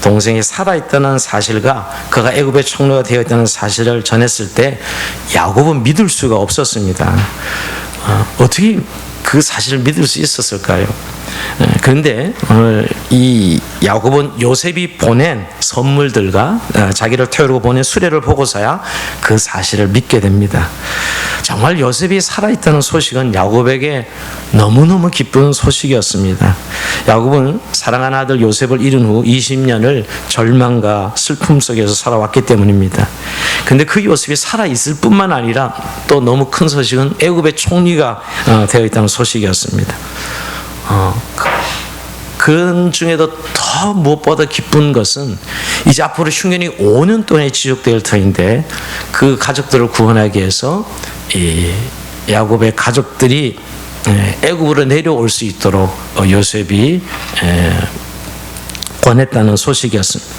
동생이 살아있다는 사실과 그가 애굽의 총리가 되어 있다는 사실을 전했을 때 야곱은 믿을 수가 없었습니다. 어떻게 그 사실을 믿을 수 있었을까요? 그런데 오늘 이 야곱은 요셉이 보낸 선물들과 자기를 태우려고 보낸 수레를 보고서야 그 사실을 믿게 됩니다. 정말 요셉이 살아있다는 소식은 야곱에게 너무너무 기쁜 소식이었습니다. 야곱은 사랑하는 아들 요셉을 잃은 후 20년을 절망과 슬픔 속에서 살아왔기 때문입니다. 그런데 그 요셉이 살아있을 뿐만 아니라 또 너무 큰 소식은 애굽의 총리가 되어 있다는 소식이었습니다. 그 중에도 더 무엇보다 기쁜 것은 이제 앞으로 흉년이 5년 동안 지속될 터인데 그 가족들을 구원하기 위해서 이 야곱의 가족들이 애굽으로 내려올 수 있도록 요셉이 권했다는 소식이었습니다.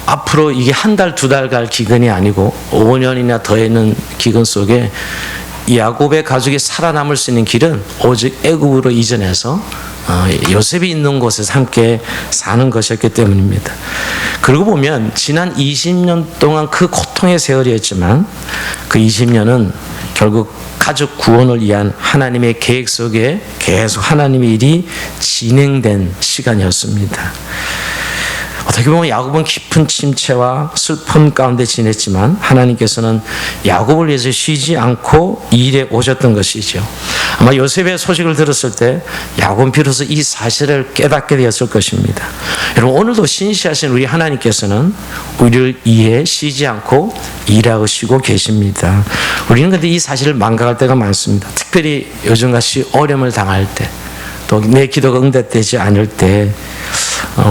앞으로 이게 한 달, 두 달 갈 기근이 아니고 5년이나 더 있는 기근 속에 야곱의 가족이 살아남을 수 있는 길은 오직 애굽으로 이전해서 요셉이 있는 곳에서 함께 사는 것이었기 때문입니다. 그러고 보면 지난 20년 동안 그 고통의 세월이었지만 그 20년은 결국 가족 구원을 위한 하나님의 계획 속에 계속 하나님의 일이 진행된 시간이었습니다. 어떻게 보면 야곱은 깊은 침체와 슬픔 가운데 지냈지만 하나님께서는 야곱을 위해서 쉬지 않고 일에 오셨던 것이죠. 아마 요셉의 소식을 들었을 때 야곱은 비로소 이 사실을 깨닫게 되었을 것입니다. 여러분, 오늘도 신실하신 우리 하나님께서는 우리를 위해 쉬지 않고 일하시고 계십니다. 우리는 근데 이 사실을 망각할 때가 많습니다. 특별히 요즘같이 어려움을 당할 때, 또 내 기도가 응답되지 않을 때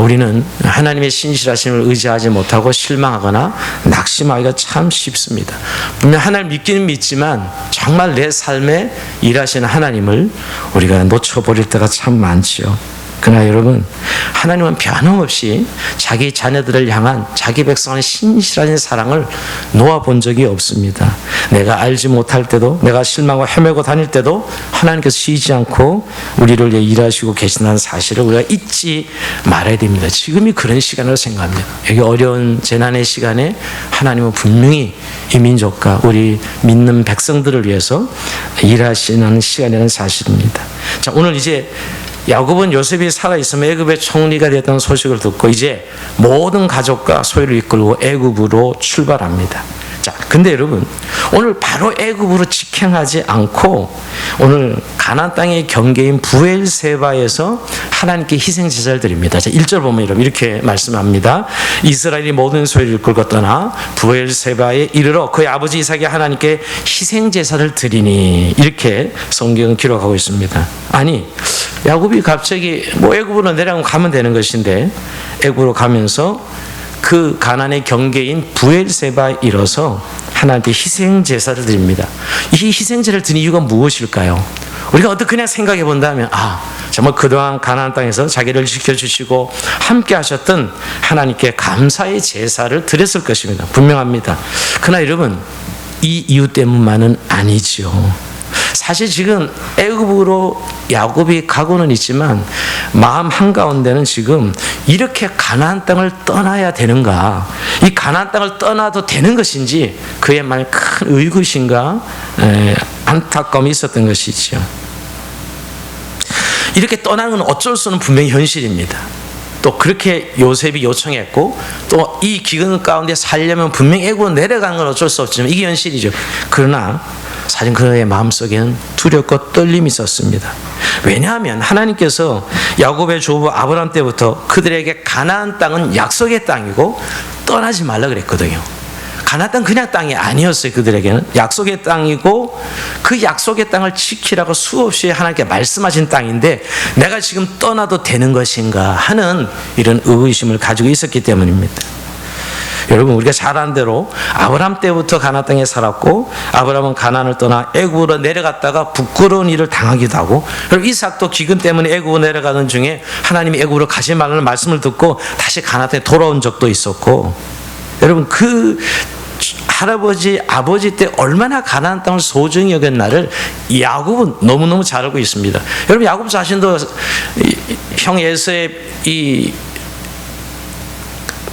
우리는 하나님의 신실하심을 의지하지 못하고 실망하거나 낙심하기가 참 쉽습니다. 분명 하나님 믿기는 믿지만 정말 내 삶에 일하시는 하나님을 우리가 놓쳐버릴 때가 참 많지요. 그러나 여러분, 하나님은 변함없이 자기 자녀들을 향한 자기 백성의 신실한 사랑을 놓아본 적이 없습니다. 내가 알지 못할 때도, 내가 실망하고 헤매고 다닐 때도 하나님께서 쉬지 않고 우리를 위해 일하시고 계신다는 사실을 우리가 잊지 말아야 됩니다. 지금이 그런 시간으로 생각합니다. 여기 어려운 재난의 시간에 하나님은 분명히 이 민족과 우리 믿는 백성들을 위해서 일하시는 시간이라는 사실입니다. 자, 오늘 이제 야곱은 요셉이 살아있으면 애굽의 총리가 됐다는 소식을 듣고 이제 모든 가족과 소유를 이끌고 애굽으로 출발합니다. 자, 근데 여러분, 오늘 바로 애굽으로 직행하지 않고 오늘 가나안 땅의 경계인 브엘세바에서 하나님께 희생 제사를 드립니다. 자, 1절 보면 여러분 이렇게 말씀합니다. 이스라엘이 모든 소유를 이끌고 떠나 브엘세바에 이르러 그의 아버지 이삭이 하나님께 희생 제사를 드리니, 이렇게 성경은 기록하고 있습니다. 아니, 야곱이 갑자기 애굽으로 내려가면 되는 것인데 애굽으로 가면서 그 가나안의 경계인 브엘세바에 이뤄서 하나님께 희생 제사를 드립니다. 이 희생제를 드린 이유가 무엇일까요? 우리가 어떻게 그냥 생각해 본다면 정말 그동안 가나안 땅에서 자기를 지켜주시고 함께 하셨던 하나님께 감사의 제사를 드렸을 것입니다. 분명합니다. 그러나 여러분, 이 이유 때문만은 아니지요. 사실 지금 애굽으로 야곱이 가고는 있지만 마음 한가운데는 지금 이렇게 가나안 땅을 떠나야 되는가, 이 가나안 땅을 떠나도 되는 것인지 그에 만 큰 의구심과 안타까움이 있었던 것이죠. 이렇게 떠나는 건 어쩔 수 없는 분명히 현실입니다. 또 그렇게 요셉이 요청했고 또 이 기근 가운데 살려면 분명히 애굽으로 내려가는 건 어쩔 수 없지만 이게 현실이죠. 그러나 사실 그의 마음속에는 두렵고 떨림이 있었습니다. 왜냐하면 하나님께서 야곱의 조부 아브라함 때부터 그들에게 가나안 땅은 약속의 땅이고 떠나지 말라 그랬거든요. 가나안 땅 그냥 땅이 아니었어요. 그들에게는 약속의 땅이고 그 약속의 땅을 지키라고 수없이 하나님께 말씀하신 땅인데 내가 지금 떠나도 되는 것인가 하는 이런 의구심을 가지고 있었기 때문입니다. 여러분, 우리가 잘 아는 대로 아브라함 때부터 가나안 땅에 살았고 아브라함은 가나안을 떠나 애굽으로 내려갔다가 부끄러운 일을 당하기도 하고, 그리고 이삭도 기근 때문에 애굽으로 내려가는 중에 하나님이 애굽으로 가지 말라는 말씀을 듣고 다시 가나안 땅에 돌아온 적도 있었고, 여러분 그 할아버지 아버지 때 얼마나 가나안 땅을 소중히 여겼나를 야곱은 너무너무 잘 알고 있습니다. 여러분, 야곱 자신도 형 에서의 이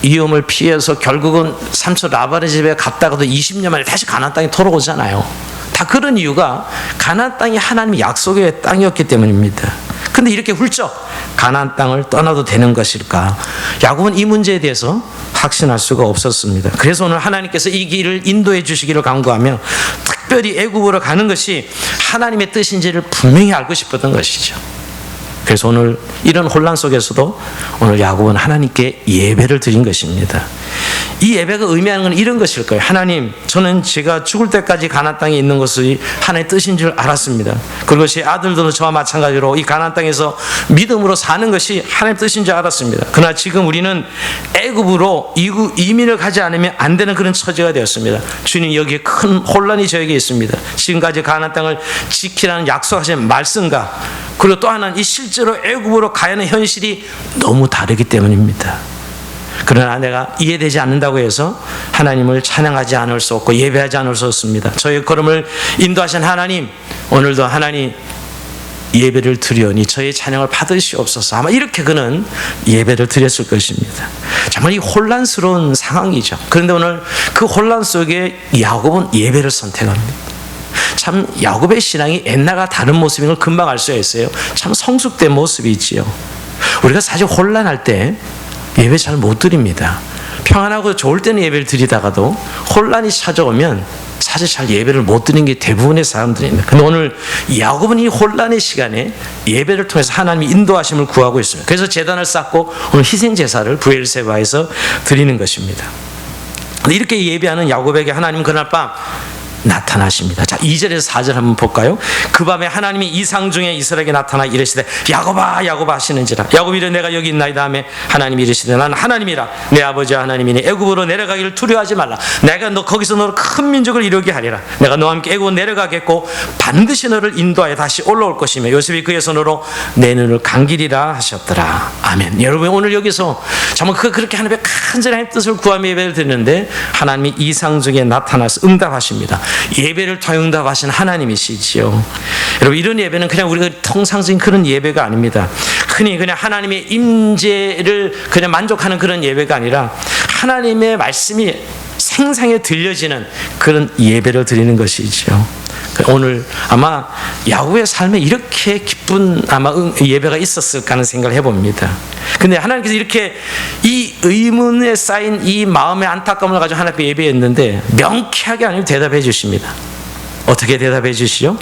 위험을 피해서 결국은 삼촌 라반의 집에 갔다가도 20년 만에 다시 가나안 땅에 돌아오잖아요. 다 그런 이유가 가나안 땅이 하나님의 약속의 땅이었기 때문입니다. 근데 이렇게 훌쩍 가나안 땅을 떠나도 되는 것일까? 야곱은 이 문제에 대해서 확신할 수가 없었습니다. 그래서 오늘 하나님께서 이 길을 인도해 주시기를 간구하며 특별히 애굽으로 가는 것이 하나님의 뜻인지를 분명히 알고 싶었던 것이죠. 그래서 오늘 이런 혼란 속에서도 오늘 야곱은 하나님께 예배를 드린 것입니다. 이 예배가 의미하는 건 이런 것일 거예요. 하나님, 저는 제가 죽을 때까지 가나안 땅에 있는 것이 하나님의 뜻인 줄 알았습니다. 그것이 아들들도 저와 마찬가지로 이 가나안 땅에서 믿음으로 사는 것이 하나님의 뜻인 줄 알았습니다. 그러나 지금 우리는 애굽으로 이민을 가지 않으면 안 되는 그런 처지가 되었습니다. 주님, 여기에 큰 혼란이 저에게 있습니다. 지금까지 가나안 땅을 지키라는 약속하신 말씀과 그리고 또 하나는 이 실제로 애굽으로 가야 하는 현실이 너무 다르기 때문입니다. 그러나 내가 이해되지 않는다고 해서 하나님을 찬양하지 않을 수 없고 예배하지 않을 수 없습니다. 저의 걸음을 인도하신 하나님, 오늘도 하나님 예배를 드리오니 저의 찬양을 받으시옵소서. 아마 이렇게 그는 예배를 드렸을 것입니다. 정말 이 혼란스러운 상황이죠. 그런데 오늘 그 혼란 속에 야곱은 예배를 선택합니다. 참 야곱의 신앙이 옛날과 다른 모습인 걸 금방 알 수가 있어요. 참 성숙된 모습이 있지요. 우리가 사실 혼란할 때 예배 잘 못 드립니다. 평안하고 좋을 때는 예배를 드리다가도 혼란이 찾아오면 사실 잘 예배를 못 드리는 게 대부분의 사람들입니다. 그런데 오늘 야곱은 이 혼란의 시간에 예배를 통해서 하나님의 인도하심을 구하고 있습니다. 그래서 제단을 쌓고 오늘 희생제사를 브엘세바에서 드리는 것입니다. 이렇게 예배하는 야곱에게 하나님은 그날 밤 나타나십니다. 자, 2절에서 4절 한번 볼까요? 그 밤에 하나님이 이상 중에 이스라엘에게 나타나 이르시되 야곱아 야곱아 하시는지라. 야곱이 이르되 내가 여기 있나이다 하매 하나님이 이르시되 나는 하나님이라 내 아버지와 하나님이니 애굽으로 내려가기를 두려워하지 말라. 내가 너 거기서 너를 큰 민족을 이루게 하리라. 내가 너와 함께 애굽으로 내려가겠고 반드시 너를 인도하여 다시 올라올 것이며 요셉이 그의 손으로 내 눈을 감기리라 하셨더라. 아멘. 여러분, 오늘 여기서 정말 그렇게 하나님의 간절한 뜻을 구하며 예배를 드리는데 하나님이 이상 중에 나타나서 응답하십니다. 예배를 통해 응답하신 하나님이시지요. 여러분, 이런 예배는 그냥 우리가 통상적인 그런 예배가 아닙니다. 흔히 그냥 하나님의 임재를 그냥 만족하는 그런 예배가 아니라 하나님의 말씀이 생생하게 들려지는 그런 예배를 드리는 것이죠. 오늘 아마 야곱의 삶에 이렇게 기쁜 아마 예배가 있었을까 하는 생각을 해봅니다. 근데 하나님께서 이렇게 이 의문에 쌓인 이 마음의 안타까움을 가지고 하나님 앞에 예배했는데 명쾌하게 하나님 대답해 주십니다. 어떻게 대답해 주시죠?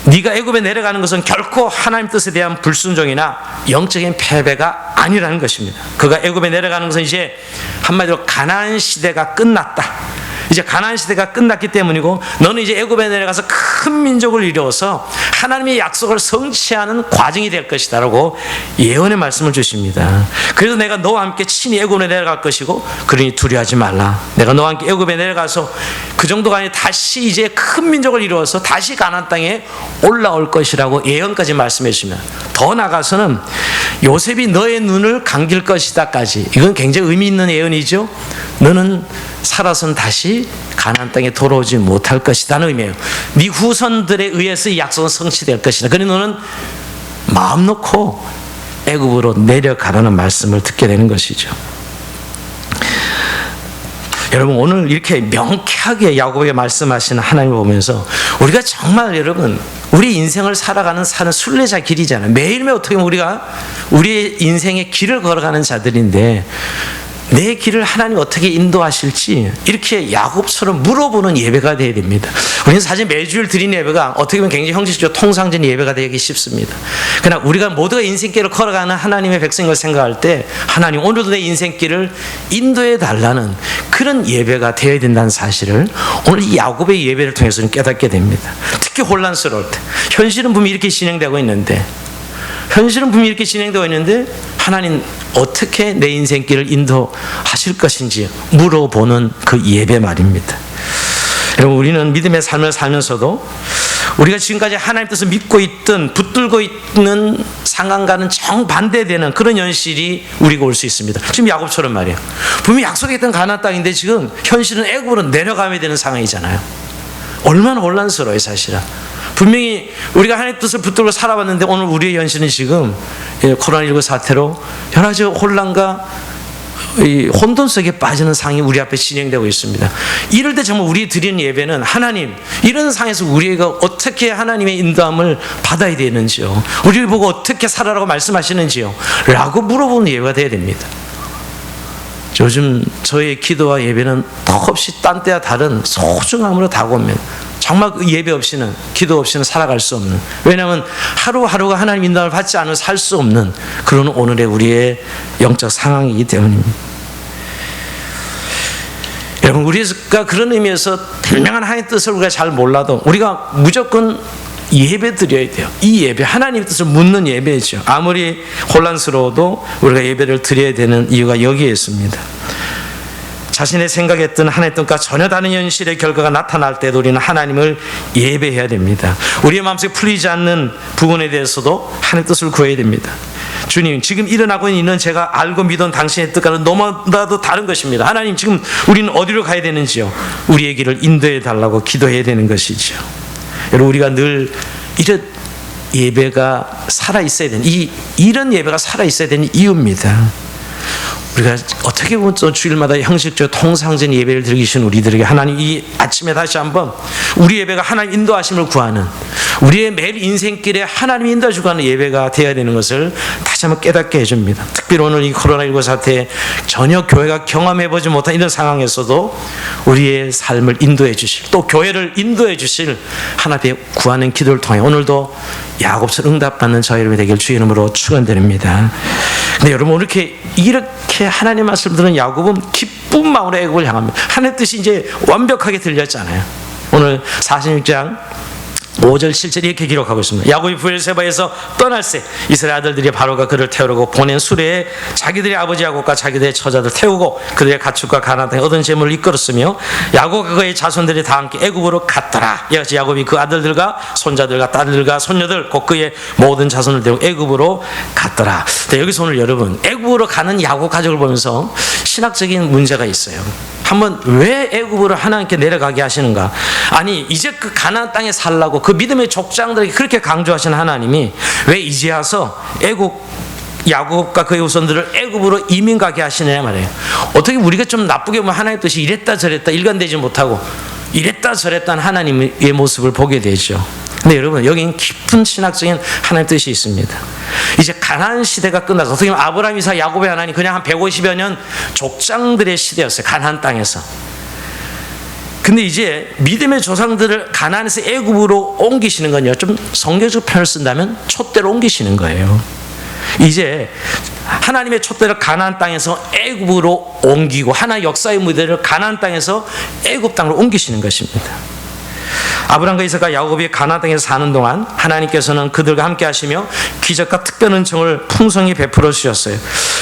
네가 애굽에 내려가는 것은 결코 하나님 뜻에 대한 불순종이나 영적인 패배가 아니라는 것입니다. 그가 애굽에 내려가는 것은 이제 한마디로 가나안 시대가 끝났다. 이제 가나안 시대가 끝났기 때문이고 너는 이제 애굽에 내려가서 큰 민족을 이루어서 하나님의 약속을 성취하는 과정이 될 것이다라고 예언의 말씀을 주십니다. 그래서 내가 너와 함께 친히 애굽에 내려갈 것이고 그러니 두려워하지 말라. 내가 너와 함께 애굽에 내려가서 그 정도가 아니라 다시 이제 큰 민족을 이루어서 다시 가나안 땅에 올라올 것이라고 예언까지 말씀해 주시면 더 나아가서는 요셉이 너의 눈을 감길 것이다까지, 이건 굉장히 의미 있는 예언이죠. 너는 살아서는 다시 가나안 땅에 돌아오지 못할 것이라는 의미예요. 네 후손들에 의해서 이 약속은 성취될 것이다. 그러니 너는 마음 놓고 애굽으로 내려가라는 말씀을 듣게 되는 것이죠. 여러분, 오늘 이렇게 명쾌하게 야곱에게 말씀하시는 하나님을 보면서 우리가 정말 여러분 우리 인생을 살아가는 사는 순례자 길이잖아요. 매일매일 어떻게 보면 우리가 우리의 인생의 길을 걸어가는 자들인데 내 길을 하나님 어떻게 인도하실지 이렇게 야곱처럼 물어보는 예배가 되어야 됩니다. 우리는 사실 매주일 드리는 예배가 어떻게 보면 굉장히 형식적으로 통상적인 예배가 되기 쉽습니다. 그러나 우리가 모두가 인생길을 걸어가는 하나님의 백성을 생각할 때 하나님 오늘도 내 인생길을 인도해 달라는 그런 예배가 되어야 된다는 사실을 오늘 이 야곱의 예배를 통해서는 깨닫게 됩니다. 특히 혼란스러울 때 현실은 분명히 이렇게 진행되고 있는데 하나님 어떻게 내 인생길을 인도하실 것인지 물어보는 그 예배 말입니다. 여러분, 우리는 믿음의 삶을 살면서도 우리가 지금까지 하나님 뜻을 믿고 있던 붙들고 있는 상황과는 정반대되는 그런 현실이 우리가 올 수 있습니다. 지금 야곱처럼 말이에요. 분명히 약속했던 가나안 땅인데 지금 현실은 애굽으로 내려가야 되는 상황이잖아요. 얼마나 혼란스러워요, 사실은. 분명히 우리가 하나님의 뜻을 붙들고 살아왔는데 오늘 우리의 현실은 지금 코로나19 사태로 여러 가지 혼란과 이 혼돈 속에 빠지는 상황이 우리 앞에 진행되고 있습니다. 이럴 때 정말 우리 드리는 예배는 하나님, 이런 상황에서 우리가 어떻게 하나님의 인도함을 받아야 되는지요, 우리를 보고 어떻게 살아라고 말씀하시는지요 라고 물어보는 예배가 되어야 됩니다. 요즘 저의 기도와 예배는 턱없이 딴 때와 다른 소중함으로 다가옵니다. 정말 그 예배 없이는, 기도 없이는 살아갈 수 없는, 왜냐하면 하루하루가 하나님 인도함을 받지 않으면 살 수 없는 그런 오늘의 우리의 영적 상황이기 때문입니다. 여러분, 우리가 그런 의미에서 분명한 하나님의 뜻을 우리가 잘 몰라도 우리가 무조건 예배 드려야 돼요. 이 예배, 하나님의 뜻을 묻는 예배죠. 아무리 혼란스러워도 우리가 예배를 드려야 되는 이유가 여기에 있습니다. 자신의 생각했던 하나님의 뜻과 전혀 다른 현실의 결과가 나타날 때도 우리는 하나님을 예배해야 됩니다. 우리의 마음속에 풀리지 않는 부분에 대해서도 하나님의 뜻을 구해야 됩니다. 주님, 지금 일어나고 있는 제가 알고 믿은 당신의 뜻과는 너무나도 다른 것입니다. 하나님, 지금 우리는 어디로 가야 되는지요? 우리의 길을 인도해 달라고 기도해야 되는 것이죠. 여러분, 우리가 늘 이런 예배가 살아있어야 되는, 이런 예배가 살아있어야 되는 이유입니다. 우리가 어떻게 보면 또 주일마다 형식적 통상적인 예배를 드리신 우리들에게 하나님 이 아침에 다시 한번 우리 예배가 하나님 인도하심을 구하는, 우리의 매일 인생길에 하나님이 인도해 주고 하는 예배가 되어야 되는 것을 다시 한번 깨닫게 해줍니다. 특별히 오늘 이 코로나19 사태에 전혀 교회가 경험해보지 못한 이런 상황에서도 우리의 삶을 인도해 주실, 또 교회를 인도해 주실 하나님의 구하는 기도를 통해 오늘도 야곱처럼 응답받는 저희 여러분이 되길 주의 이름으로 축원드립니다. 근데 여러분, 이렇게 하나님 말씀 들은 야곱은 기쁜 마음으로 애굽을 향합니다. 하나님의 뜻이 이제 완벽하게 들렸잖아요. 오늘 46장 5절 7절 이렇게 기록하고 있습니다. 야곱이 브엘세바에서 떠날새 이스라엘 아들들이 바로가 그를 태우려고 보낸 수레에 자기들의 아버지 야곱과 자기들의 처자들 태우고 그들의 가축과 가나안 땅에 얻은 재물을 이끌었으며 야곱과 그의 자손들이 다 함께 애굽으로 갔더라. 이같이 야곱이 그 아들들과 손자들과 딸들과 손녀들 곧 그의 모든 자손을 데리고 애굽으로 갔더라. 여기서 오늘 여러분, 애굽으로 가는 야곱 가족을 보면서 신학적인 문제가 있어요. 한번 왜 애굽으로 하나님께 내려가게 하시는가? 아니, 이제 그 가나안 땅에 살라고 그 믿음의 족장들에게 그렇게 강조하신 하나님이 왜 이제 와서 야곱과 그의 후손들을 애굽으로 이민 가게 하시느냐 말이에요. 어떻게 우리가 좀 나쁘게 보면 하나님의 뜻이 이랬다 저랬다 일관되지 못하고 이랬다 저랬다 하나님의 모습을 보게 되죠. 근데 여러분, 여기는 깊은 신학적인 하나님의 뜻이 있습니다. 이제 가나안 시대가 끝나서, 어떻게 보면 아브라함, 이삭, 야곱의 하나님 그냥 한 150여 년 족장들의 시대였어요. 가나안 땅에서. 근데 이제 믿음의 조상들을 가나안에서 애굽으로 옮기시는 건요, 좀 성경적 표현을 쓴다면 촛대로 옮기시는 거예요. 이제 하나님의 촛대를 가나안 땅에서 애굽으로 옮기고 하나의 역사의 무대를 가나안 땅에서 애굽 땅으로 옮기시는 것입니다. 아브라함과 이삭과 야곱이 가나안 땅에서 사는 동안 하나님께서는 그들과 함께 하시며 기적과 특별 은총을 풍성히 베풀어 주셨어요.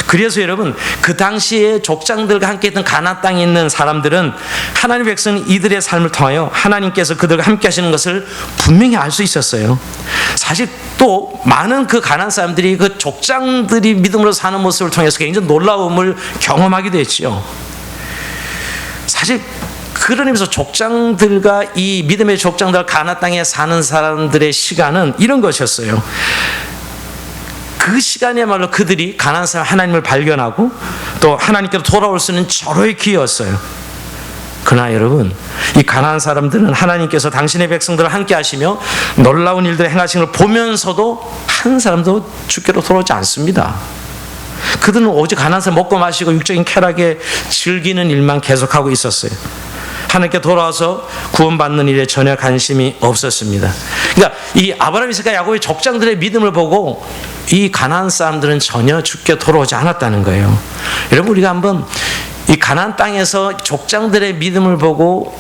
그래서 여러분, 그 당시에 족장들과 함께 했던 가나안 땅에 있는 사람들은 하나님 백성 이들의 삶을 통하여 하나님께서 그들과 함께 하시는 것을 분명히 알 수 있었어요. 사실 또 많은 그 가나안 사람들이 그 족장들이 믿음으로 사는 모습을 통해서 굉장히 놀라움을 경험하기도 했지요. 사실 그런 의미에서 족장들과 이 믿음의 족장들 가나안 땅에 사는 사람들의 시간은 이런 것이었어요. 그 시간이야말로 그들이 가나안 사람 하나님을 발견하고 또 하나님께로 돌아올 수 있는 절호의 기회였어요. 그러나 여러분, 이 가나안 사람들은 하나님께서 당신의 백성들을 함께 하시며 놀라운 일들을 행하신 걸 보면서도 한 사람도 주께로 돌아오지 않습니다. 그들은 오직 가나안 사람 먹고 마시고 육적인 쾌락에 즐기는 일만 계속하고 있었어요. 하나님께 돌아와서 구원받는 일에 전혀 관심이 없었습니다. 그러니까 이 아브라함, 이삭과 야곱의 족장들의 믿음을 보고 이 가나안 사람들은 전혀 주께 돌아오지 않았다는 거예요. 여러분, 우리가 한번 이 가나안 땅에서 족장들의 믿음을 보고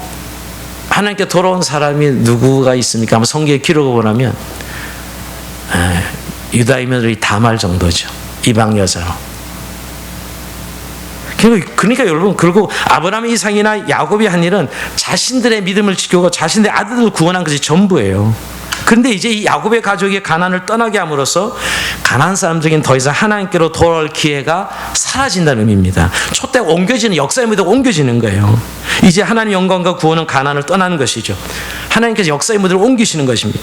하나님께 돌아온 사람이 누구가 있습니까? 한번 성경에 기록을 보면 유다인들이 다말 정도죠. 이방 여자로. 그러니까 여러분, 그리고 아브라함, 이삭이나 야곱이 한 일은 자신들의 믿음을 지키고 자신들의 아들들을 구원한 것이 전부예요. 그런데 이제 이 야곱의 가족이 가나안을 떠나게 함으로써 가나안 사람들에게는 더 이상 하나님께로 돌아올 기회가 사라진다는 의미입니다. 촛대가 옮겨지는, 역사의 무대가 옮겨지는 거예요. 이제 하나님의 영광과 구원은 가나안을 떠나는 것이죠. 하나님께서 역사의 무대를 옮기시는 것입니다.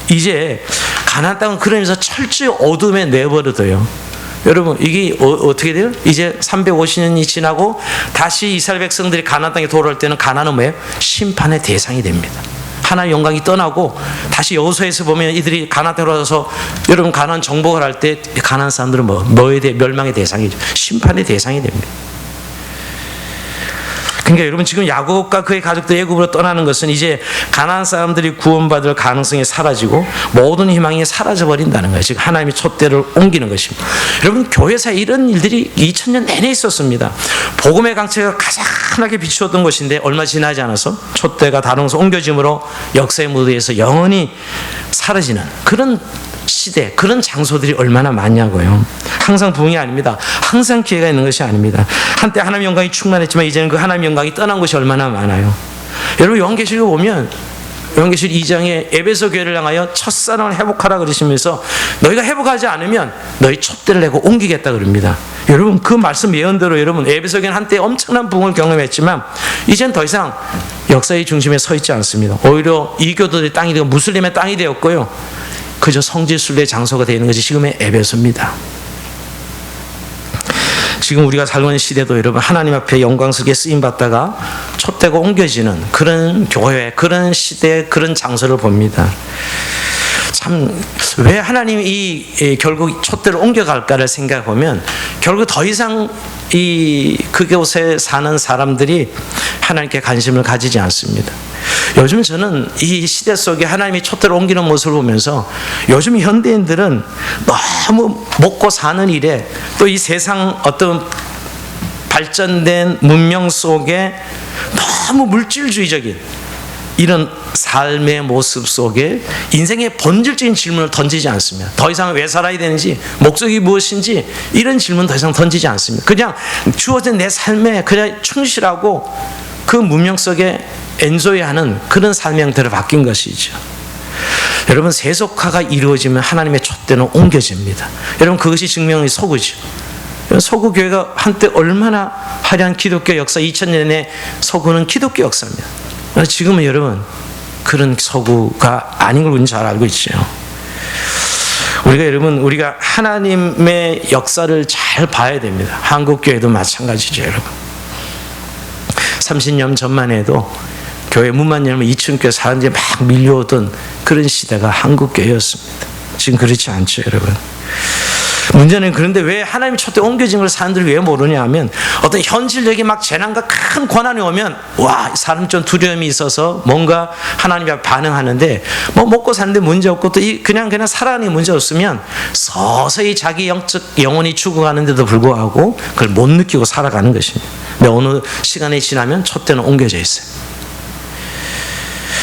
이제 가나안 땅은 그러면서 철저히 어둠에 내버려둬요. 여러분 이게 어떻게 돼요? 이제 350년이 지나고 다시 이스라엘 백성들이 가나안 땅에 돌아올 때는 가나안은 뭐예요? 심판의 대상이 됩니다. 하나님의 영광이 떠나고 다시 여호수아에서 보면 이들이 가나안 땅에 돌아와서 여러분 가나안 정복을 할 때 가나안 사람들은 뭐에 대해 멸망의 대상이죠. 심판의 대상이 됩니다. 그러니까 여러분 지금 야곱과 그의 가족들이 애굽으로 떠나는 것은 이제 가나안 사람들이 구원받을 가능성이 사라지고 모든 희망이 사라져 버린다는 거예요. 즉 하나님이 촛대를 옮기는 것입니다. 여러분 교회사에 이런 일들이 2000년 내내 있었습니다. 복음의 강체가 가장 환하게 비추었던 것인데 얼마 지나지 않아서 촛대가 다른 곳으로 옮겨짐으로 역사의 무대에서 영원히 사라지는 그런 시대, 그런 장소들이 얼마나 많냐고요. 항상 부흥이 아닙니다. 항상 기회가 있는 것이 아닙니다. 한때 하나님의 영광이 충만했지만 이제는 그 하나님의 영광이 떠난 것이 얼마나 많아요. 여러분 요한계시록 보면 요한계시록 2장에 에베소 교회를 향하여 첫사랑을 회복하라 그러시면서 너희가 회복하지 않으면 너희 촛대를 내고 옮기겠다 그럽니다. 여러분 그 말씀 예언대로 여러분 에베소 교회는 한때 엄청난 부흥을 경험했지만 이제는 더 이상 역사의 중심에 서 있지 않습니다. 오히려 이교도들의 땅이 되고 무슬림의 땅이 되었고요. 그저 성지순례의 장소가 되는 것이 지금의 에베소입니다. 지금 우리가 살고 있는 시대도 여러분 하나님 앞에 영광스럽게 쓰임받다가 촛대가 옮겨지는 그런 교회, 그런 시대, 그런 장소를 봅니다. 참 왜 하나님이 이 결국 촛대를 옮겨갈까를 생각해 보면 결국 더 이상 그곳에 사는 사람들이 하나님께 관심을 가지지 않습니다. 요즘 저는 이 시대 속에 하나님이 촛대를 옮기는 모습을 보면서 요즘 현대인들은 너무 먹고 사는 일에 또 이 세상 어떤 발전된 문명 속에 너무 물질주의적인 이런 삶의 모습 속에 인생의 본질적인 질문을 던지지 않습니다. 더 이상 왜 살아야 되는지, 목적이 무엇인지 이런 질문 더 이상 던지지 않습니다. 그냥 주어진 내 삶에 그냥 충실하고 그 문명 속에 엔조이하는 그런 삶의 형태로 바뀐 것이죠. 여러분 세속화가 이루어지면 하나님의 촛대는 옮겨집니다. 여러분 그것이 증명이 서구죠. 서구 교회가 한때 얼마나 화려한 기독교 역사 2000년의 서구는 기독교 역사입니다. 지금은 여러분 그런 서구가 아닌 걸 우리는 잘 알고 있죠. 우리가 하나님의 역사를 잘 봐야 됩니다. 한국 교회도 마찬가지죠, 여러분. 30년 전만 해도 교회 문만 열면 2층 교회 사람들이 막 밀려오던 그런 시대가 한국 교회였습니다. 지금 그렇지 않죠, 여러분. 문제는 그런데 왜 하나님의 촛대 옮겨진 걸 사람들이 왜 모르냐 하면 어떤 현실적인 막 재난과 큰 고난이 오면 와 사람 좀 두려움이 있어서 뭔가 하나님 앞에 반응하는데 뭐 먹고 사는데 문제 없고 또 그냥 살아가는 문제 없으면 서서히 자기 영혼이 죽어가는데도 불구하고 그걸 못 느끼고 살아가는 것입니다. 근데 어느 시간이 지나면 촛대는 옮겨져 있어요.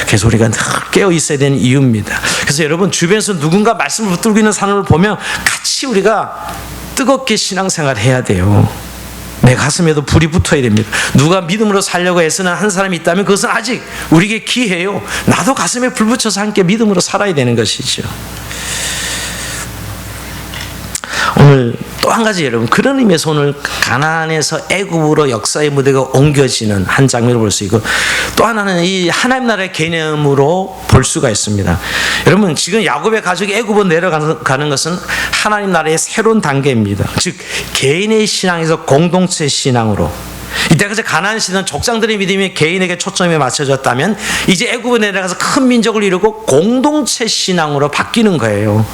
그래서 우리가 늘 깨어 있어야 되는 이유입니다. 그래서 여러분 주변에서 누군가 말씀을 붙들고 있는 사람을 보면 같이 우리가 뜨겁게 신앙생활을 해야 돼요. 내 가슴에도 불이 붙어야 됩니다. 누가 믿음으로 살려고 애쓰는 한 사람이 있다면 그것은 아직 우리에게 기회예요. 나도 가슴에 불 붙여서 함께 믿음으로 살아야 되는 것이죠. 오늘 또 한 가지 여러분 그런 의미에서 오늘 가나안에서 애굽으로 역사의 무대가 옮겨지는 한 장면을 볼 수 있고 또 하나는 이 하나님 나라의 개념으로 볼 수가 있습니다. 여러분 지금 야곱의 가족이 애굽으로 내려가는 것은 하나님 나라의 새로운 단계입니다. 즉 개인의 신앙에서 공동체 신앙으로 이때까지 가나안 시대는 족장들의 믿음이 개인에게 초점이 맞춰졌다면 이제 애굽에 내려가서 큰 민족을 이루고 공동체 신앙으로 바뀌는 거예요.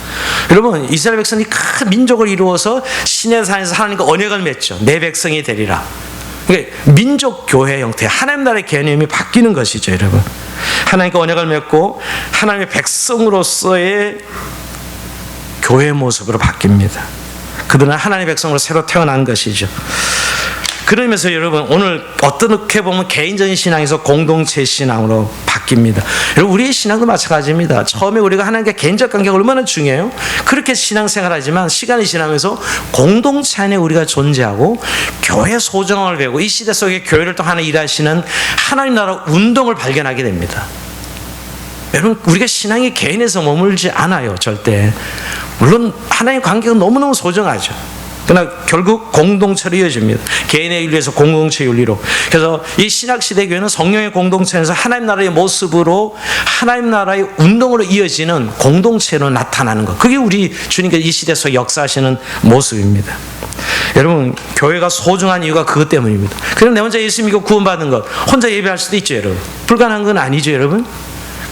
여러분 이스라엘 백성이 큰 민족을 이루어서 시내 산에서 하나님과 언약을 맺죠. 내 백성이 되리라. 그러니까 민족 교회 형태 하나님 나라의 개념이 바뀌는 것이죠. 여러분 하나님과 언약을 맺고 하나님의 백성으로서의 교회 모습으로 바뀝니다. 그들은 하나님의 백성으로 새로 태어난 것이죠. 그러면서 여러분 오늘 어떻게 보면 개인적인 신앙에서 공동체 신앙으로 바뀝니다. 여러분 우리의 신앙도 마찬가지입니다. 처음에 우리가 하나님과 개인적 관계가 얼마나 중요해요. 그렇게 신앙생활하지만 시간이 지나면서 공동체 안에 우리가 존재하고 교회 소정을 배우고 이 시대 속에 교회를 또 하나 일하시는 하나님 나라 운동을 발견하게 됩니다. 여러분 우리가 신앙이 개인에서 머물지 않아요. 절대. 물론 하나님 관계가 너무너무 소중하죠. 그러나 결국 공동체로 이어집니다. 개인의 윤리에서 공동체 윤리로. 그래서 이 신약시대 교회는 성령의 공동체에서 하나님 나라의 모습으로 하나님 나라의 운동으로 이어지는 공동체로 나타나는 것. 그게 우리 주님께서 이 시대 속에 역사하시는 모습입니다. 여러분, 교회가 소중한 이유가 그것 때문입니다. 그럼 내 혼자 예수 믿고 구원받는 것, 혼자 예배할 수도 있죠, 여러분. 불가능한 건 아니죠, 여러분.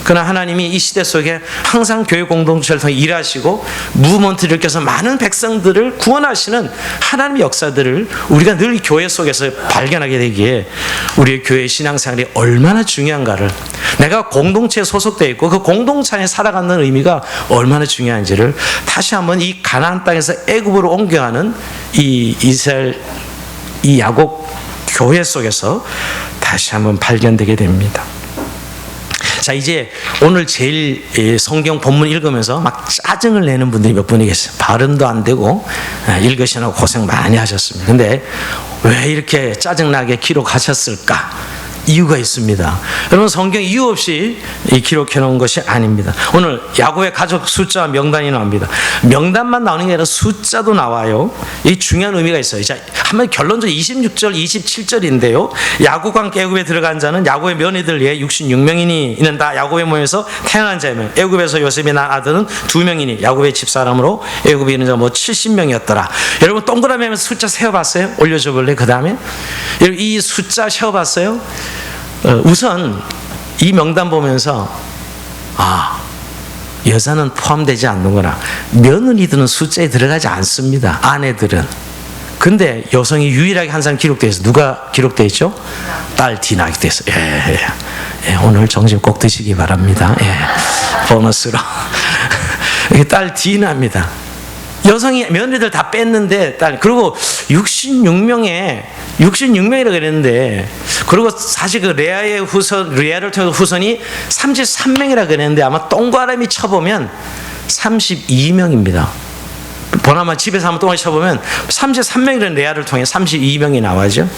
그러나 하나님이 이 시대 속에 항상 교회 공동체를 통해 일하시고 무브먼트를 일으켜서 많은 백성들을 구원하시는 하나님의 역사들을 우리가 늘 교회 속에서 발견하게 되기에 우리의 교회 신앙생활이 얼마나 중요한가를, 내가 공동체에 소속되어 있고 그 공동체 안에 살아가는 의미가 얼마나 중요한지를 다시 한번 이 가나안 땅에서 애굽으로 옮겨가는 이 이스라엘, 이 야곱 교회 속에서 다시 한번 발견되게 됩니다. 자, 이제 오늘 제일 성경 본문 읽으면서 막 짜증을 내는 분들이 몇 분이 계세요. 발음도 안 되고 읽으시느라고 고생 많이 하셨습니다. 근데 왜 이렇게 짜증나게 기록하셨을까? 이유가 있습니다. 여러분, 성경 이유 없이 기록해 놓은 것이 아닙니다. 오늘 야곱의 가족 숫자와 명단이 나옵니다. 명단만 나오는 게 아니라 숫자도 나와요. 이 중요한 의미가 있어요. 자, 한번 결론적으로 26절, 27절인데요. 야곱과 함께 애굽에 들어간 자는 야곱의 며느리들 위해 66명이니 이는 다 야곱의 몸에서 태어난 자이며 애굽에서 요셉이 낳은 아들은 2명이니 야곱의 집사람으로 애굽에 있는 자가 70명이었더라. 여러분, 동그라미 하면서 숫자 세어봤어요? 올려줘 볼래? 그 다음에 여러분, 이 숫자 세어봤어요? 우선 이 명단 보면서 여자는 포함되지 않는구나. 며느리들은 숫자에 들어가지 않습니다. 아내들은. 근데 여성이 유일하게 항상 기록되어 있어요. 누가 기록되어 있죠? 딸 디나 기록되어 있어요. 예, 오늘 점심 꼭 드시기 바랍니다. 보너스로. 딸 디나입니다. 여성이 며느리들 다 뺐는데 그리고 66명이라고 그랬는데, 그리고 사실 그 레아의 후손, 레아를 통해서 후손이 33명이라고 그랬는데 아마 동그라미 쳐보면 32명입니다. 보나마 집에서 한번 동그라미 쳐보면 33명이라는 레아를 통해 32명이 나와죠.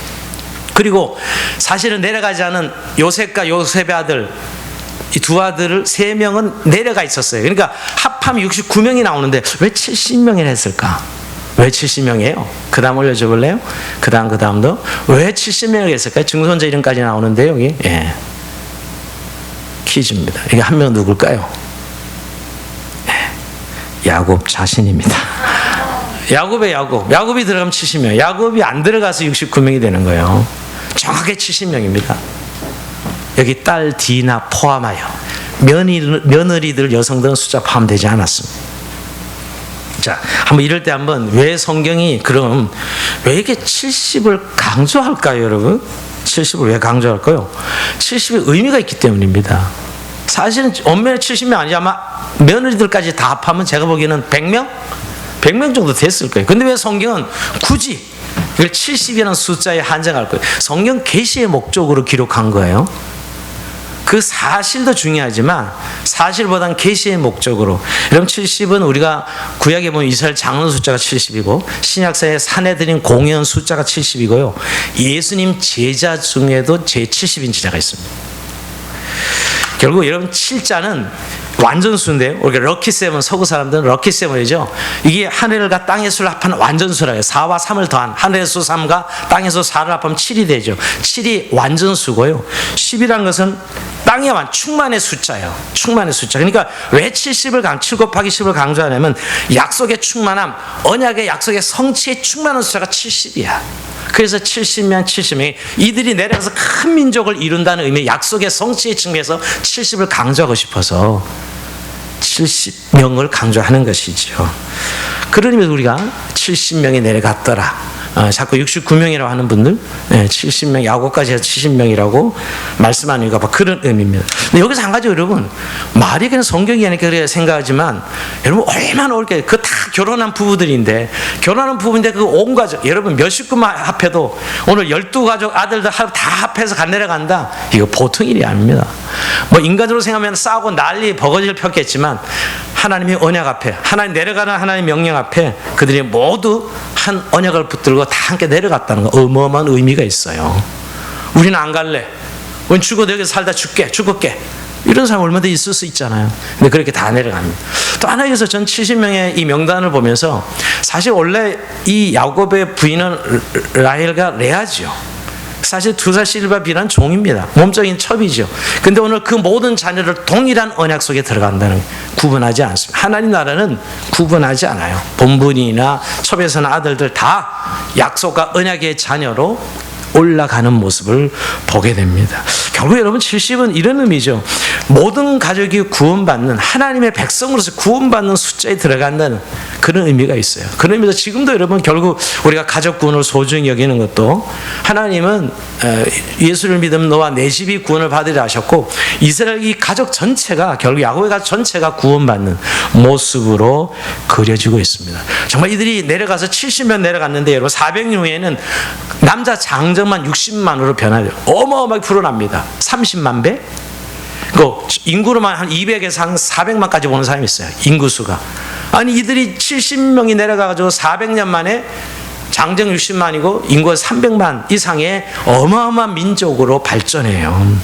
그리고 사실은 내려가지 않은 요셉과 요셉의 아들, 이 두 아들을 3명은 내려가 있었어요. 그러니까 합하면 69명이 나오는데 왜 70명이나 했을까? 왜 70명이에요? 그 다음 올려줘 볼래요? 그 다음도 왜 70명이 했을까요? 증손자 이름까지 나오는데 여기 퀴즈입니다. 이게 한 명 누굴까요? 야곱 자신입니다. 야곱이 들어가면 70명, 야곱이 안 들어가서 69명이 되는 거예요. 정확하게 70명입니다. 여기 딸 디나 포함하여 며느리들 여성들은 숫자 포함되지 않았습니다. 자, 한번 이럴 때 왜 성경이 그럼 왜 이렇게 70을 강조할까요, 여러분? 70을 왜 강조할까요? 70의 의미가 있기 때문입니다. 사실은 엄연히 70명 아니지, 아마 며느리들까지 다 합하면 제가 보기에는 100명? 100명 정도 됐을 거예요. 근데 왜 성경은 굳이 이걸 70이라는 숫자에 한정할 거예요? 성경 계시의 목적으로 기록한 거예요. 그 사실도 중요하지만 사실보다는 계시의 목적으로. 여러분, 70은 우리가 구약에 보면 이스라엘 장로 숫자가 70이고 신약사의 사내들인 공연 숫자가 70이고요. 예수님 제자 중에도 제 70인 제자가 있습니다. 결국 여러분, 7자는 완전수인데요. 우리가 럭키세븐, 서구 사람들은 럭키세븐이죠. 이게 하늘과 땅의 수를 합하는 완전수라고 해요. 4와 3을 더한 하늘의 수 3과 땅의 수 4를 합하면 7이 되죠. 7이 완전수고요. 10이라는 것은 땅의 충만의 숫자예요. 충만의 숫자. 그러니까 왜 70을 7 곱하기 10을 강조하냐면 약속의 충만함, 언약의 약속의 성취의 충만한 숫자가 70이야. 그래서 70명, 70명이 이들이 내려가서 큰 민족을 이룬다는 의미, 약속의 성취의 측면에서 70을 강조하고 싶어서 70명을 강조하는 것이죠. 그런 의미에서 우리가 70명이 내려갔더라. 자꾸 69명이라고 하는 분들, 70명, 야곱까지 해서 70명이라고 말씀하는 이유가 그런 의미입니다. 근데 여기서 한 가지, 여러분, 말이 그냥 성경이 아니니까 그래 생각하지만, 여러분, 얼마나 어렵게, 그 다 결혼한 부부들인데, 그 온 가족, 여러분, 몇 식구만 합해도 오늘 12가족 아들들 다 합해서 내려간다. 이거 보통 일이 아닙니다. 인간적으로 생각하면 싸우고 난리 버거지를 폈겠지만, 하나님의 언약 앞에, 하나님 내려가는 하나님의 명령 앞에 그들이 모두 한 언약을 붙들고 다 함께 내려갔다는 거, 어마어마한 의미가 있어요. 우리는 안 갈래. 우린 죽어도 여기서 살다 죽을게. 이런 사람 얼마든지 있을 수 있잖아요. 근데 그렇게 다 내려갑니다. 또 하나 여기서 전 70명의 이 명단을 보면서 사실 원래 이 야곱의 부인은 라헬과 레아죠. 사실 두 살 실바 비란 종입니다. 몸적인 첩이죠. 근데 오늘 그 모든 자녀를 동일한 언약 속에 들어간다는 거예요. 구분하지 않습니다. 하나님 나라는 구분하지 않아요. 본분이나 첩에서는 아들들 다 약속과 언약의 자녀로 올라가는 모습을 보게 됩니다. 결국 여러분 70은 이런 의미죠. 모든 가족이 구원받는 하나님의 백성으로서 구원받는 숫자에 들어간다는 그런 의미가 있어요. 그런 의미에서 지금도 여러분 결국 우리가 가족 구원을 소중히 여기는 것도 하나님은 예수를 믿으면 너와 내 집이 구원을 받으리라 하셨고 이스라엘 이 가족 전체가 결국 야곱의 가족 전체가 구원받는 모습으로 그려지고 있습니다. 정말 이들이 내려가서 70명 내려갔는데 여러분 400년 후에는 남자 장정만 60만으로 변화돼요. 어마어마하게 불어납니다. 30만 배? 그 인구로만 한 200에서 한 400만까지 보는 사람이 있어요. 인구수가. 아니 이들이 70명이 내려가가지고 400년 만에 장정 60만이고 인구가 300만 이상의 어마어마한 민족으로 발전해요.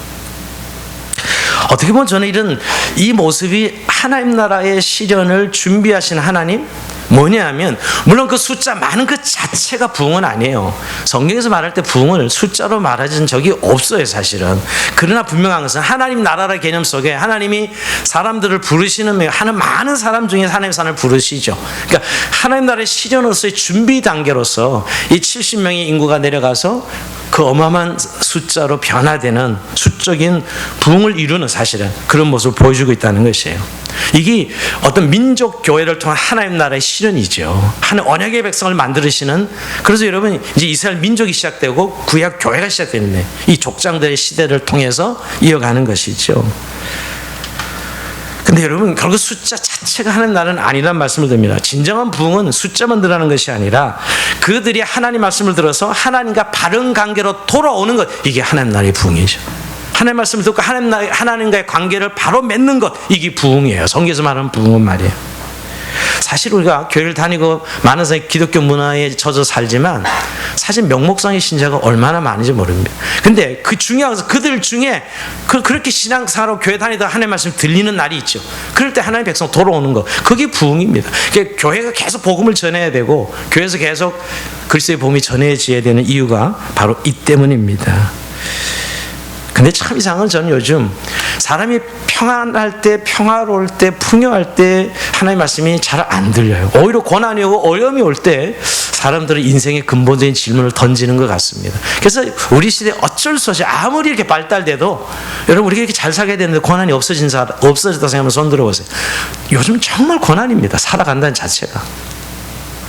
어떻게 보면 저는 이런 이 모습이 하나님 나라의 실현을 준비하신 하나님 뭐냐 하면 물론 그 숫자 많은 그 자체가 부흥은 아니에요. 성경에서 말할 때 부흥을 숫자로 말하는 적이 없어요 사실은. 그러나 분명한 것은 하나님 나라의 개념 속에 하나님이 사람들을 부르시는 하는 많은 사람 중에 하나님 사람을 부르시죠. 그러니까 하나님 나라의 실현으로서의 준비 단계로서 이 70명의 인구가 내려가서 그 어마어마한 숫자로 변화되는 수적인 부흥을 이루는 사실은 그런 모습을 보여주고 있다는 것이에요. 이게 어떤 민족 교회를 통한 하나님 나라의 실현이죠. 하나님 언약의 백성을 만드시는. 그래서 여러분 이제 이스라엘 민족이 시작되고 구약 교회가 시작되는데 이 족장들의 시대를 통해서 이어가는 것이죠. 근데 여러분 결국 숫자 자체가 하나님 나라는 아니란 말씀을 드립니다. 진정한 부흥은 숫자만 들어가는 것이 아니라 그들이 하나님 말씀을 들어서 하나님과 바른 관계로 돌아오는 것, 이게 하나님 나라의 부흥이죠. 하나님 말씀을 듣고 하나님과의 관계를 바로 맺는 것, 이게 부흥이에요. 성경에서 말하는 부흥은 말이에요. 사실 우리가 교회를 다니고 많은 사람이 기독교 문화에 젖어 살지만 사실 명목상의 신자가 얼마나 많은지 모릅니다. 근데 그 중요한 것은 그들 중에 그렇게 신앙생활로 교회 다니다가 하나님의 말씀이 들리는 날이 있죠. 그럴 때 하나님의 백성 돌아오는 것, 그게 부흥입니다. 그러니까 교회가 계속 복음을 전해야 되고 교회에서 계속 그리스도의 복음이 전해져야 되는 이유가 바로 이 때문입니다. 근데 참 이상한 저는 요즘 사람이 평안할 때, 평화로울 때, 풍요할 때 하나님의 말씀이 잘 안 들려요. 오히려 고난이 오고 어려움이 올 때 사람들은 인생의 근본적인 질문을 던지는 것 같습니다. 그래서 우리 시대에 어쩔 수 없이 아무리 이렇게 발달돼도 여러분 우리가 이렇게 잘 살게 되는데 고난이 없어졌다고 생각하면 손 들어보세요. 요즘 정말 고난입니다. 살아간다는 자체가.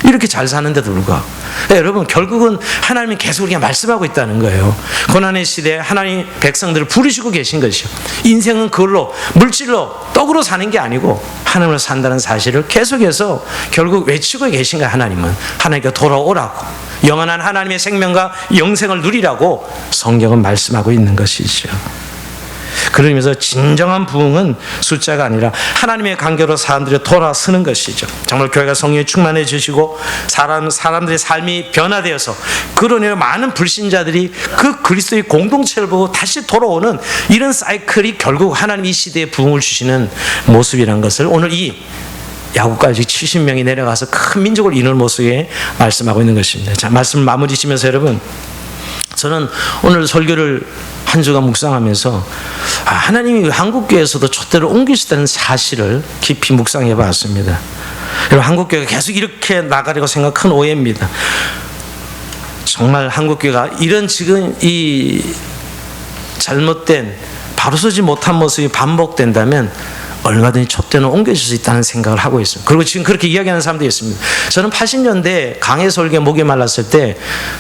이렇게 잘 사는데도 불구하고. 여러분 결국은 하나님이 계속 우리가 말씀하고 있다는 거예요. 고난의 시대에 하나님 백성들을 부르시고 계신 것이요. 인생은 그걸로 물질로 떡으로 사는 게 아니고 하나님으로 산다는 사실을 계속해서 결국 외치고 계신 거예요. 하나님은 하나님께 돌아오라고, 영원한 하나님의 생명과 영생을 누리라고 성경은 말씀하고 있는 것이죠. 그러면서 진정한 부흥은 숫자가 아니라 하나님의 관계로 사람들이 돌아서는 것이죠. 정말 교회가 성령에 충만해 주시고 사람들의 삶이 변화되어서 그러니 많은 불신자들이 그 그리스도의 공동체를 보고 다시 돌아오는 이런 사이클이 결국 하나님 이 시대에 부흥을 주시는 모습이라는 것을 오늘 이 야곱까지 70명이 내려가서 큰 민족을 이루는 모습에 말씀하고 있는 것입니다. 자, 말씀 마무리 지면서 여러분, 저는 오늘 설교를 한 주간 묵상하면서 하나님이 한국교회에서도 촛대를 옮기시다는 사실을 깊이 묵상해 봤습니다. 여러분 한국교회가 계속 이렇게 나가려고 생각 큰 오해입니다. 정말 한국교회가 이런 지금 이 잘못된 바로 서지 못한 모습이 반복된다면 얼마든지 촛대는 옮겨질 수 있다는 생각을 하고 있습니다. 그리고 지금 그렇게 이야기하는 사람도 있습니다. 저는 80년대 강해 설교 목이 말랐을 때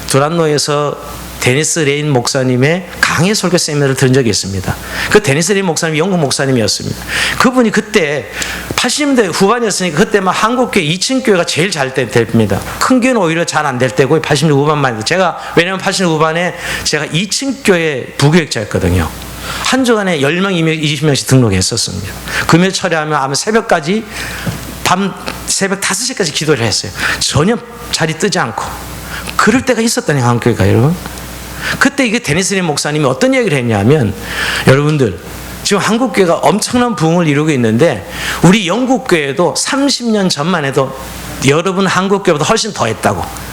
두란노에서 데니스 레인 목사님의 강해 설교 세미나를 들은 적이 있습니다. 그 데니스 레인 목사님이 영국 목사님이었습니다. 그분이 그때 80년대 후반이었으니까 그때 막 한국교회 2층 교회가 제일 잘 됩니다. 큰 교회는 오히려 잘 안 될 때고 80년대 후반만 해도 왜냐하면 80년대 후반에 제가 2층 교회 부교육자였거든요. 한 주간에 10명, 20명씩 등록했었습니다. 금요일 철회하면 아마 새벽까지 새벽 5시까지 기도를 했어요. 전혀 자리 뜨지 않고. 그럴 때가 있었다니 한국교회가 여러분. 그때 이게 데니스 린 목사님이 어떤 얘기를 했냐면 여러분들 지금 한국교회가 엄청난 부흥을 이루고 있는데 우리 영국교회도 30년 전만 해도 여러분 한국교회보다 훨씬 더 했다고.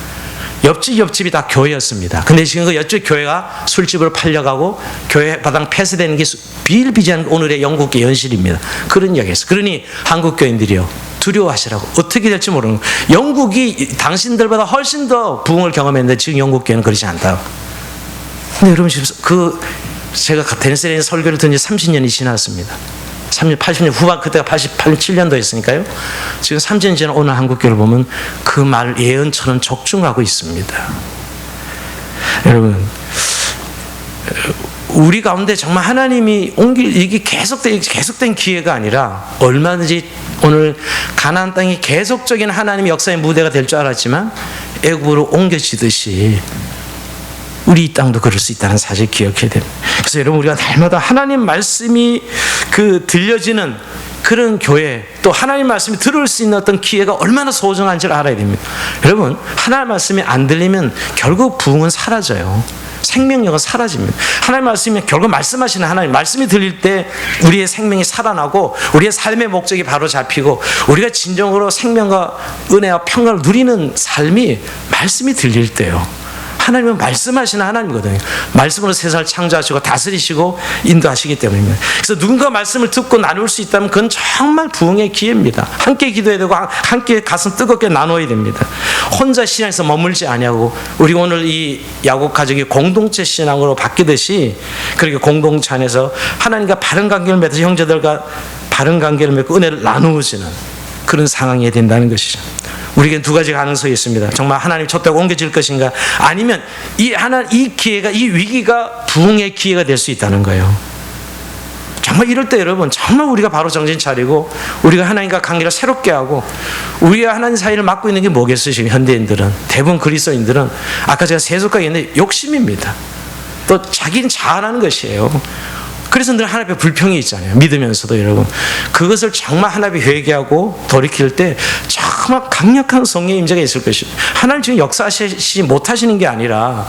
옆집이 다 교회였습니다. 근데 지금 그 옆집 교회가 술집으로 팔려가고 교회 바닥 폐쇄되는 게 비일비재한 오늘의 영국교회 현실입니다. 그런 이야기였어요. 그러니 한국교인들이요, 두려워하시라고. 어떻게 될지 모르는 거예요. 영국이 당신들보다 훨씬 더 부흥을 경험했는데 지금 영국교회는 그렇지 않다. 근데 여러분 지금 제가 데니스레인 설교를 듣은 지 30년이 지났습니다. 80년 후반, 그때가 87년도였으니까요. 지금 30년 지난 오늘 한국교회를 보면 그 말 예언처럼 적중하고 있습니다. 여러분, 우리 가운데 정말 하나님이 이게 계속된 기회가 아니라 얼마든지 오늘 가나안 땅이 계속적인 하나님의 역사의 무대가 될 줄 알았지만 애굽으로 옮겨지듯이 우리 이 땅도 그럴 수 있다는 사실 기억해야 됩니다. 그래서 여러분, 우리가 날마다 하나님 말씀이 들려지는 그런 교회, 또 하나님 말씀이 들을 수 있는 어떤 기회가 얼마나 소중한지를 알아야 됩니다. 여러분, 하나님 말씀이 안 들리면 결국 부흥은 사라져요. 생명력은 사라집니다. 하나님 말씀이 결국 말씀하시는 하나님 말씀이 들릴 때 우리의 생명이 살아나고 우리의 삶의 목적이 바로 잡히고 우리가 진정으로 생명과 은혜와 평강을 누리는 삶이 말씀이 들릴 때요. 하나님은 말씀하시는 하나님이거든요. 말씀으로 세상을 창조하시고 다스리시고 인도하시기 때문입니다. 그래서 누군가 말씀을 듣고 나눌 수 있다면 그건 정말 부흥의 기회입니다. 함께 기도해야 되고 함께 가슴 뜨겁게 나눠야 됩니다. 혼자 신앙에서 머물지 아니하고 우리 오늘 이 야곱 가족이 공동체 신앙으로 바뀌듯이 그렇게 공동체 안에서 하나님과 바른 관계를 맺어서 형제들과 바른 관계를 맺고 은혜를 나누어지는 그런 상황이 된다는 것이죠. 우리에겐 두 가지 가능성이 있습니다. 정말 하나님 촛대가 옮겨질 것인가, 아니면 이 기회가, 이 위기가 부흥의 기회가 될 수 있다는 거예요. 정말 이럴 때 여러분, 정말 우리가 바로 정신 차리고 우리가 하나님과 관계를 새롭게 하고 우리가 하나님 사이를 맡고 있는 게 뭐겠어요? 지금 현대인들은, 대부분 그리스도인들은 아까 제가 세속하게 했는데 욕심입니다. 또 자기는 자아라는 것이에요. 그래서 늘 하나님 앞에 불평이 있잖아요. 믿으면서도 여러분, 그것을 정말 하나님 앞에 회개하고 돌이킬 때 정말 강력한 성령의 임재가 있을 것입니다. 하나님 지금 역사하시지 못하시는 게 아니라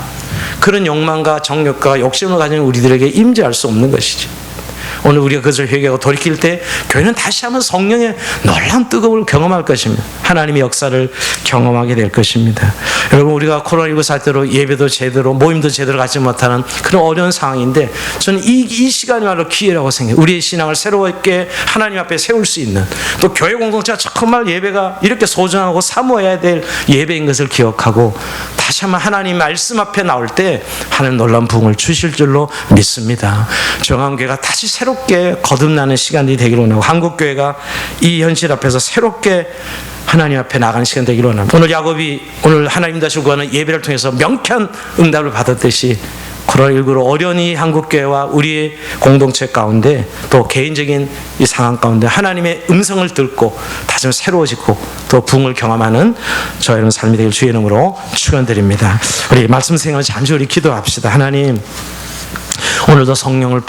그런 욕망과 정욕과 욕심을 가진 우리들에게 임재할 수 없는 것이죠. 오늘 우리가 그것을 회개하고 돌이킬 때 교회는 다시 한번 성령의 놀라운 뜨거움을 경험할 것입니다. 하나님의 역사를 경험하게 될 것입니다. 여러분, 우리가 코로나19 사태로 예배도 제대로, 모임도 제대로 갖지 못하는 그런 어려운 상황인데 저는 이 시간이야말로 기회라고 생각해요. 우리의 신앙을 새롭게 하나님 앞에 세울 수 있는, 또 교회 공동체가 정말 예배가 이렇게 소중하고 사모해야 될 예배인 것을 기억하고 다시 한번 하나님 말씀 앞에 나올 때 하나님 놀라운 부흥을 주실 줄로 믿습니다. 정한교회가 다시 새롭게 거듭나는 시간이 되기를 원하고 한국교회가 이 현실 앞에서 새롭게 하나님 앞에 나가는 시간 되기를 원합니다. 오늘 야곱이 오늘 하나님 다시 구하는 예배를 통해서 명쾌한 응답을 받았듯이 코로나19로 어려운 이 한국교회와 우리의 공동체 가운데 또 개인적인 이 상황 가운데 하나님의 음성을 듣고 다시 새로워지고 또 부흥을 경험하는 저희는 삶이 되길 주의 이름으로 축원드립니다. 우리 말씀 생활 잠시 우리 기도합시다. 하나님, 오늘도 성령을